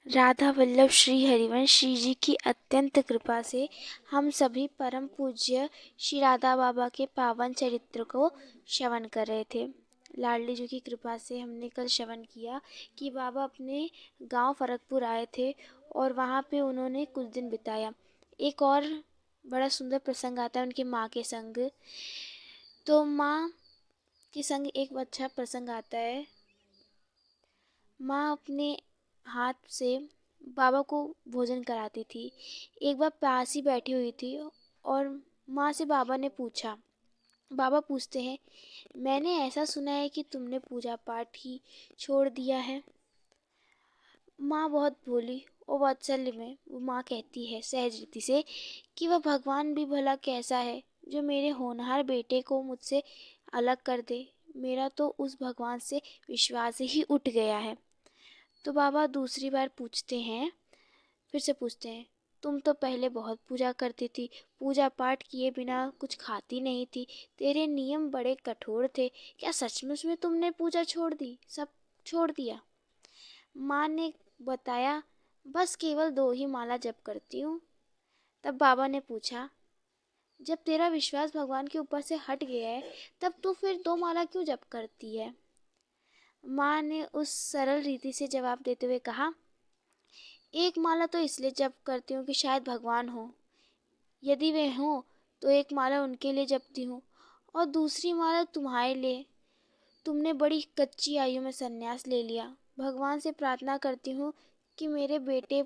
राधा वल्लभ श्री हरिवंश श्री जी की अत्यंत कृपा से हम सभी परम पूज्य श्री राधा बाबा के पावन चरित्र को श्रवण कर रहे थे। लाडली जी की कृपा से हमने कल श्रवण किया कि बाबा अपने गांव फरकपुर आए थे और वहां पे उन्होंने कुछ दिन बिताया। एक और बड़ा सुंदर प्रसंग आता है उनकी माँ के संग। तो माँ के संग एक अच्छा प्रसंग आता है। माँ अपने हाथ से बाबा को भोजन कराती थी। एक बार पास ही बैठी हुई थी और माँ से बाबा ने पूछा। बाबा पूछते हैं, मैंने ऐसा सुना है कि तुमने पूजा पाठ ही छोड़ दिया है। माँ बहुत भोली और वात्सल्य में वो माँ कहती है सहज रीति से कि वह भगवान भी भला कैसा है जो मेरे होनहार बेटे को मुझसे अलग कर दे। मेरा तो उस भगवान से विश्वास ही उठ गया है। तो बाबा दूसरी बार पूछते हैं, फिर से पूछते हैं, तुम तो पहले बहुत पूजा करती थी, पूजा पाठ किए बिना कुछ खाती नहीं थी, तेरे नियम बड़े कठोर थे, क्या सचमुच में तुमने पूजा छोड़ दी, सब छोड़ दिया? माँ ने बताया, बस केवल 2 ही माला जप करती हूँ। तब बाबा ने पूछा, जब तेरा विश्वास भगवान के ऊपर से हट गया है तब तू फिर 2 माला क्यों जप करती है? माँ ने उस सरल रीति से जवाब देते हुए कहा, एक माला तो इसलिए जप करती हूँ कि शायद भगवान हो, यदि वे हों तो एक माला उनके लिए जपती हूँ और दूसरी माला तुम्हारे लिए। तुमने बड़ी कच्ची आयु में संन्यास ले लिया। भगवान से प्रार्थना करती हूँ कि मेरे बेटे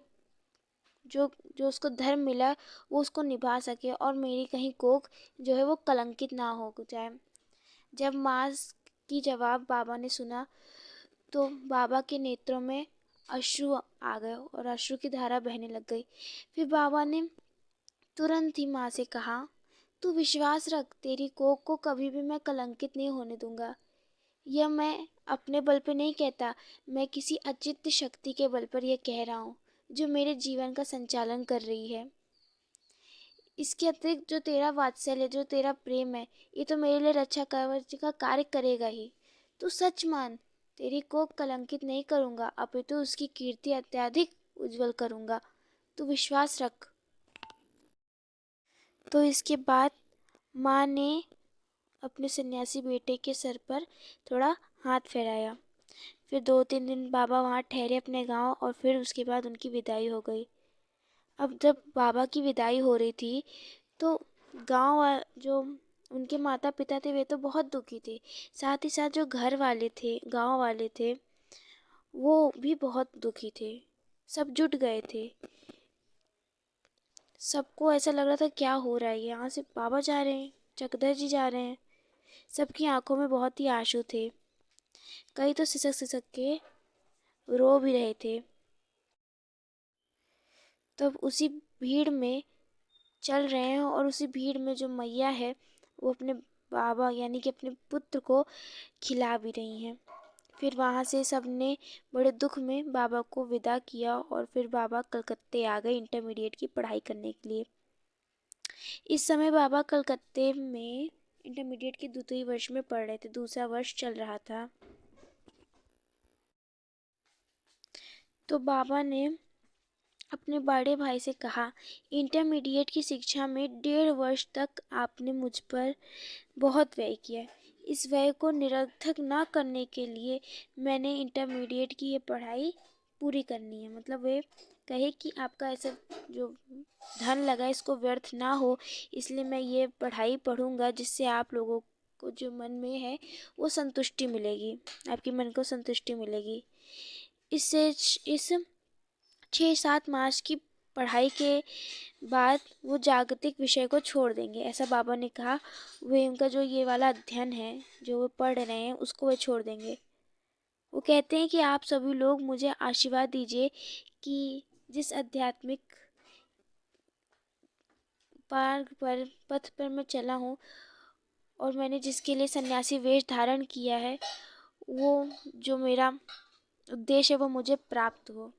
जो जो उसको धर्म मिला वो उसको निभा सके और मेरी कहीं कोख जो है वो कलंकित ना हो जाए। जब माँ की जवाब बाबा ने सुना तो बाबा के नेत्रों में अश्रु आ गए और अश्रु की धारा बहने लग गई। फिर बाबा ने तुरंत ही माँ से कहा, तू विश्वास रख, तेरी कोख को कभी भी मैं कलंकित नहीं होने दूंगा। यह मैं अपने बल पे नहीं कहता, मैं किसी अचिंत्य शक्ति के बल पर यह कह रहा हूँ जो मेरे जीवन का संचालन कर रही है। इसके अतिरिक्त जो तेरा वात्सल्य, जो तेरा प्रेम है, ये तो मेरे लिए रक्षा कवच का कार्य करेगा ही। तू सच मान, तेरी कोख कलंकित नहीं करूँगा, अपितु उसकी कीर्ति अत्यधिक उज्जवल करूँगा। तू विश्वास रख। तो इसके बाद माँ ने अपने सन्यासी बेटे के सर पर थोड़ा हाथ फेराया। फिर 2-3 दिन बाबा वहाँ ठहरे अपने गांव और फिर उसके बाद उनकी विदाई हो गई। अब जब बाबा की विदाई हो रही थी तो जो उनके माता पिता थे वे तो बहुत दुखी थे। साथ ही साथ जो घर वाले थे, गांव वाले थे, वो भी बहुत दुखी थे। सब जुट गए थे। सबको ऐसा लग रहा था क्या हो रहा है, यहाँ से बाबा जा रहे हैं, चकधर जी जा रहे हैं। सबकी आंखों में बहुत ही आंसू थे। कई तो सिसक सिसक के रो भी रहे थे। तब उसी भीड़ में चल रहे हैं और उसी भीड़ में जो मैया है वो अपने बाबा यानी कि अपने पुत्र को खिला भी रही हैं। फिर वहाँ से सबने बड़े दुख में बाबा को विदा किया और फिर बाबा कलकत्ते आ गए इंटरमीडिएट की पढ़ाई करने के लिए। इस समय बाबा कलकत्ते में इंटरमीडिएट के 2य वर्ष में पढ़ रहे थे, दूसरा वर्ष चल रहा था। तो बाबा ने अपने बड़े भाई से कहा, इंटरमीडिएट की शिक्षा में 1.5 वर्ष तक आपने मुझ पर बहुत व्यय किया। इस व्यय को निरर्थक ना करने के लिए मैंने इंटरमीडिएट की ये पढ़ाई पूरी करनी है। मतलब वे कहे कि आपका ऐसा जो धन लगा इसको व्यर्थ ना हो, इसलिए मैं ये पढ़ाई पढ़ूंगा जिससे आप लोगों को जो मन में है वो संतुष्टि मिलेगी, आपके मन को संतुष्टि मिलेगी। इससे इस 6-7 मास की पढ़ाई के बाद वो जागतिक विषय को छोड़ देंगे, ऐसा बाबा ने कहा। वे उनका जो ये वाला अध्ययन है जो वो पढ़ रहे हैं उसको वे छोड़ देंगे। वो कहते हैं कि आप सभी लोग मुझे आशीर्वाद दीजिए कि जिस आध्यात्मिक पथ पर मैं चला हूँ और मैंने जिसके लिए सन्यासी वेश धारण किया है, वो जो मेरा उद्देश्य है वो मुझे प्राप्त हो।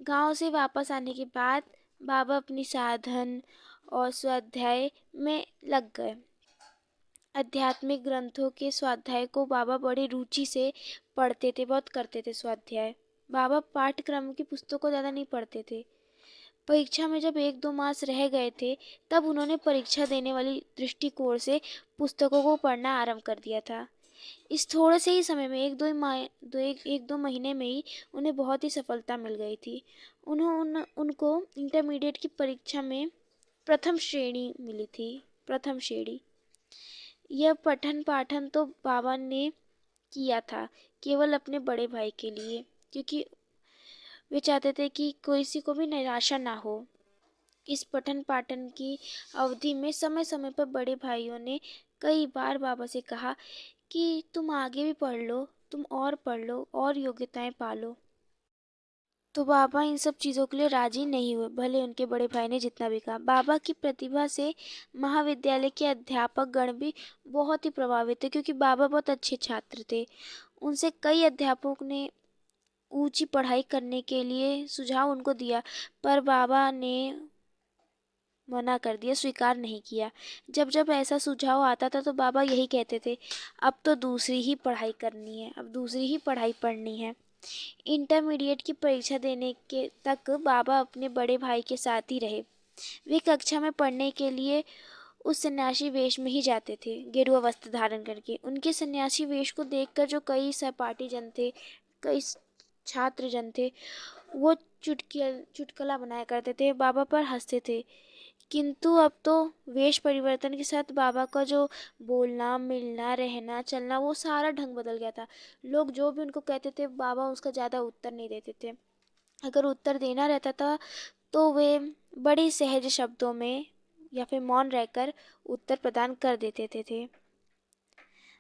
गांव से वापस आने के बाद बाबा अपनी साधन और स्वाध्याय में लग गए। आध्यात्मिक ग्रंथों के स्वाध्याय को बाबा बड़ी रुचि से पढ़ते थे, बहुत करते थे स्वाध्याय। बाबा पाठ्यक्रम की पुस्तकों ज़्यादा नहीं पढ़ते थे। परीक्षा में जब 1-2 मार्क्स रह गए थे, तब उन्होंने परीक्षा देने वाली दृष्टिकोण से पुस्तकों को पढ़ना आरंभ कर दिया था। इस थोड़े से ही समय में 1-2 महीने में ही उन्हें बहुत ही सफलता मिल गई थी। उनको इंटरमीडिएट की परीक्षा में प्रथम श्रेणी मिली थी। प्रथम श्रेणी। यह पठन पाठन तो बाबा ने किया था केवल अपने बड़े भाई के लिए, क्योंकि वे चाहते थे कि किसी को भी निराशा ना हो। इस पठन पाठन की अवधि में समय समय पर बड़े भाइयों ने कई बार बाबा से कहा कि तुम आगे भी पढ़ लो, तुम और पढ़ लो और योग्यताएं पालो। तो बाबा इन सब चीज़ों के लिए राजी नहीं हुए, भले उनके बड़े भाई ने जितना भी कहा। बाबा की प्रतिभा से महाविद्यालय के अध्यापक गण भी बहुत ही प्रभावित थे, क्योंकि बाबा बहुत अच्छे छात्र थे। उनसे कई अध्यापकों ने ऊंची पढ़ाई करने के लिए सुझाव उनको दिया, पर बाबा ने मना कर दिया, स्वीकार नहीं किया। जब जब ऐसा सुझाव आता था तो बाबा यही कहते थे, अब तो दूसरी ही पढ़ाई करनी है, अब दूसरी ही पढ़ाई पढ़नी है। इंटरमीडिएट की परीक्षा देने के तक बाबा अपने बड़े भाई के साथ ही रहे। वे कक्षा में पढ़ने के लिए उस सन्यासी वेश में ही जाते थे, गेरुआ वस्त्र धारण करके। उनके सन्यासी वेश को देखकर जो कई सहपाठी जन थे, कई छात्र जन थे, वो चुटकुला बनाया करते थे, बाबा पर हंसते थे। किंतु अब तो वेश परिवर्तन के साथ बाबा का जो बोलना, मिलना, रहना, चलना, वो सारा ढंग बदल गया था। लोग जो भी उनको कहते थे, बाबा उसका ज़्यादा उत्तर नहीं देते थे। अगर उत्तर देना रहता था तो वे बड़े सहज शब्दों में या फिर मौन रहकर उत्तर प्रदान कर देते थे।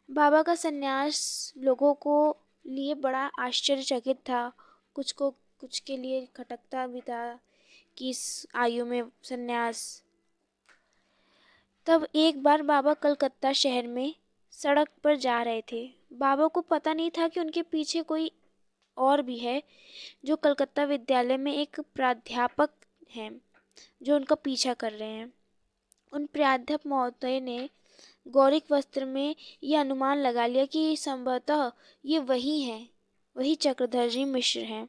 बाबा का सन्यास लोगों को लिए बड़ा आश्चर्यचकित था। कुछ के लिए खटकता भी था कि इस आयु में सन्यास। तब एक बार बाबा कलकत्ता शहर में सड़क पर जा रहे थे। बाबा को पता नहीं था कि उनके पीछे कोई और भी है, जो कलकत्ता विद्यालय में एक प्राध्यापक हैं, जो उनका पीछा कर रहे हैं। उन प्राध्यापक महोदय ने गौरिक वस्त्र में यह अनुमान लगा लिया कि संभवतः ये वही हैं, वही चक्रधर जी मिश्र हैं,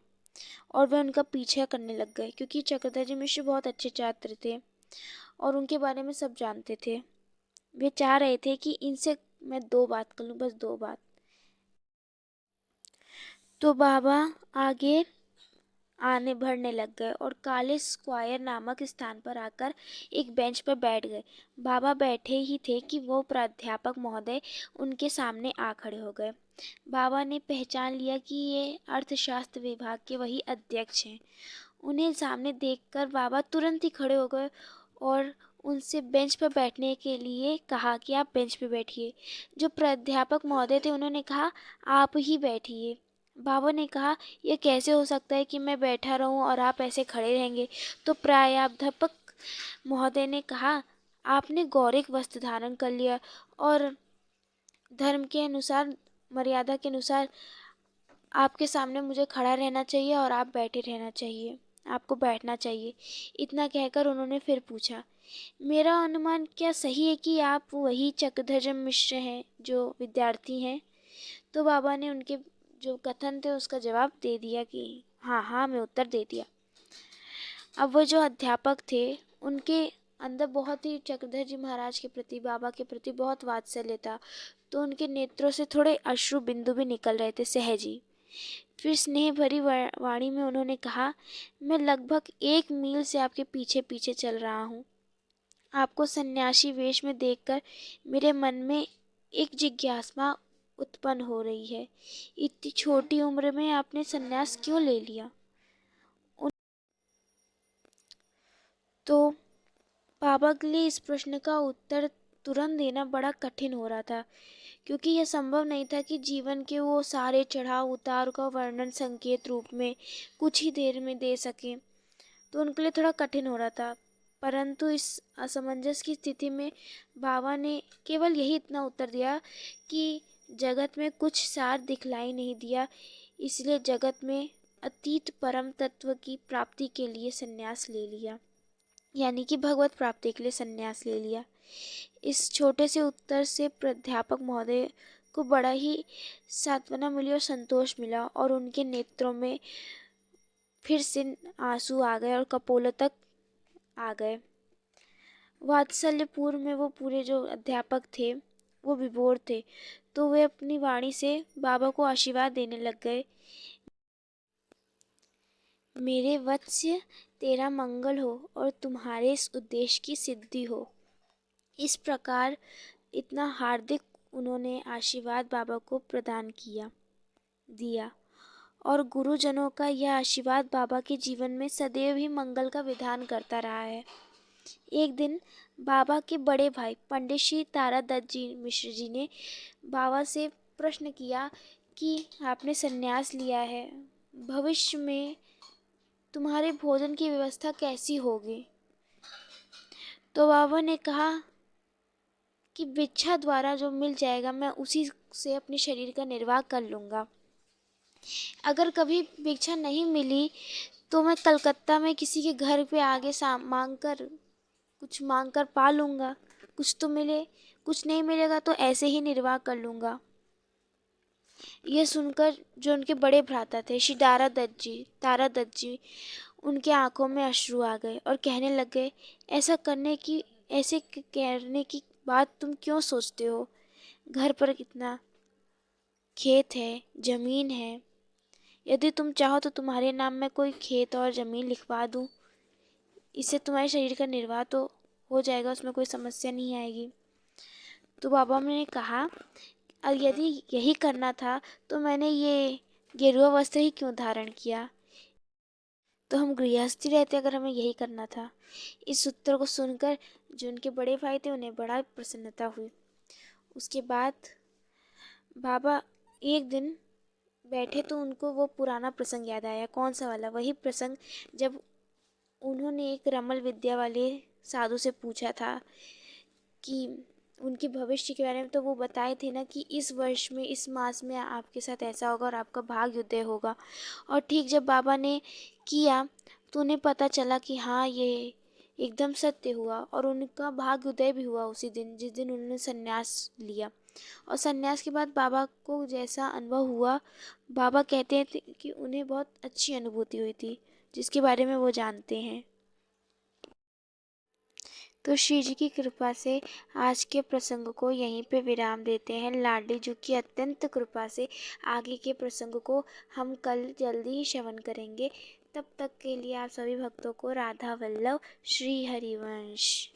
और वे उनका पीछा करने लग गए, क्योंकि चक्रधर जी मिश्र बहुत अच्छे छात्र थे और उनके बारे में सब जानते थे। वे चाह रहे थे कि इनसे मैं 2 बात कर लूं, बस 2 बात। तो बाबा आगे आने बढ़ने लग गए और काले स्क्वायर नामक स्थान पर आकर एक बेंच पर बैठ गए। बाबा बैठे ही थे कि वो प्राध्यापक महोदय उनके सामने आ खड़े हो गए। बाबा ने पहचान लिया कि ये अर्थशास्त्र विभाग के वही अध्यक्ष हैं। उन्हें सामने देखकर बाबा तुरंत ही खड़े हो गए और उनसे बेंच पर बैठने के लिए कहा कि आप बेंच पर बैठिए। जो प्राध्यापक महोदय थे उन्होंने कहा, आप ही बैठिए। बाबा ने कहा, यह कैसे हो सकता है कि मैं बैठा रहूं और आप ऐसे खड़े रहेंगे। तो प्राध्यापक महोदय ने कहा, आपने गौरिक वस्त्र धारण कर लिया और धर्म के अनुसार, मर्यादा के अनुसार आपके सामने मुझे खड़ा रहना चाहिए और आप बैठे रहना चाहिए, आपको बैठना चाहिए। इतना कहकर उन्होंने फिर पूछा, मेरा अनुमान क्या सही है कि आप वही चक्रधर मिश्र हैं जो विद्यार्थी हैं? तो बाबा ने उनके जो कथन थे उसका जवाब दे दिया कि हाँ हाँ, मैं उत्तर दे दिया। अब वो जो अध्यापक थे उनके अंदर बहुत ही चक्रधर जी महाराज के प्रति, बाबा के प्रति बहुत वात्सल्य था, तो उनके नेत्रों से थोड़े अश्रु बिंदु भी निकल रहे थे सहज ही। फिर स्नेह भरी वाणी में उन्होंने कहा, मैं लगभग 1 मील से आपके पीछे पीछे चल रहा हूँ। आपको सन्यासी वेश में देखकर मेरे मन में एक जिज्ञासा उत्पन्न हो रही है। इतनी छोटी उम्र में आपने सन्यास क्यों ले लिया? तो बाबा के लिए इस प्रश्न का उत्तर तुरंत देना बड़ा कठिन हो रहा था, क्योंकि यह संभव नहीं था कि जीवन के वो सारे चढ़ाव उतार का वर्णन संकेत रूप में कुछ ही देर में दे सकें। तो उनके लिए थोड़ा कठिन हो रहा था। परंतु इस असमंजस की स्थिति में बाबा ने केवल यही इतना उत्तर दिया कि जगत में कुछ सार दिखलाई नहीं दिया, इसलिए जगत में अतीत परम तत्व की प्राप्ति के लिए संन्यास ले लिया, यानी कि भगवत प्राप्ति के लिए संन्यास ले लिया। इस छोटे से उत्तर से प्राध्यापक महोदय को बड़ा ही सांत्वना मिली और संतोष मिला, और उनके नेत्रों में फिर से आंसू आ गए और कपोलों तक आ गए। वात्सल्यपूर्व में वो पूरे जो अध्यापक थे वो विभोर थे, तो वे अपनी वाणी से बाबा को आशीर्वाद देने लग गए। मेरे वत्स्य, तेरा मंगल हो और तुम्हारे इस उद्देश्य की सिद्धि हो। इस प्रकार इतना हार्दिक उन्होंने आशीर्वाद बाबा को प्रदान दिया, और गुरुजनों का यह आशीर्वाद बाबा के जीवन में सदैव ही मंगल का विधान करता रहा है। एक दिन बाबा के बड़े भाई पंडित श्री तारादत्त जी मिश्र जी ने बाबा से प्रश्न किया कि आपने संन्यास लिया है, भविष्य में तुम्हारे भोजन की व्यवस्था कैसी होगी? तो बाबा ने कहा कि भिक्षा द्वारा जो मिल जाएगा मैं उसी से अपने शरीर का निर्वाह कर लूँगा। अगर कभी भिक्षा नहीं मिली तो मैं कलकत्ता में किसी के घर पे आगे कुछ मांग कर पा लूँगा। कुछ तो मिले, कुछ नहीं मिलेगा तो ऐसे ही निर्वाह कर लूँगा। यह सुनकर जो उनके बड़े भ्राता थे श्री तारादत्त जी, उनके आंखों में अश्रु आ गए और कहने लग गए, ऐसे करने की बात तुम क्यों सोचते हो? घर पर कितना खेत है, जमीन है। यदि तुम चाहो तो तुम्हारे नाम में कोई खेत और जमीन लिखवा दूं। इससे तुम्हारे शरीर का निर्वाह तो हो जाएगा, उसमें कोई समस्या नहीं आएगी। तो बाबा ने कहा, यदि यही करना था तो मैंने ये गेरुआ वस्त्र ही क्यों धारण किया? तो हम गृहस्थी रहते अगर हमें यही करना था। इस उत्तर को सुनकर जो उनके बड़े भाई थे उन्हें बड़ा प्रसन्नता हुई। उसके बाद बाबा एक दिन बैठे तो उनको वो पुराना प्रसंग याद आया। कौन सा वाला? वही प्रसंग जब उन्होंने एक रमल विद्या वाले साधु से पूछा था कि उनके भविष्य के बारे में। तो वो बताए थे ना कि इस वर्ष में इस मास में आपके साथ ऐसा होगा और आपका भाग्योदय होगा। और ठीक जब बाबा ने किया तो उन्हें पता चला कि हाँ, ये एकदम सत्य हुआ, और उनका भाग्योदय भी हुआ उसी दिन जिस दिन उन्होंने संन्यास लिया। और संन्यास के बाद बाबा को जैसा अनुभव हुआ, बाबा कहते थे कि उन्हें बहुत अच्छी अनुभूति हुई थी, जिसके बारे में वो जानते हैं। तो श्री जी की कृपा से आज के प्रसंग को यहीं पे विराम देते हैं। लाडली जी की अत्यंत कृपा से आगे के प्रसंग को हम कल जल्दी ही श्रवण करेंगे। तब तक के लिए आप सभी भक्तों को राधा वल्लभ श्री हरिवंश।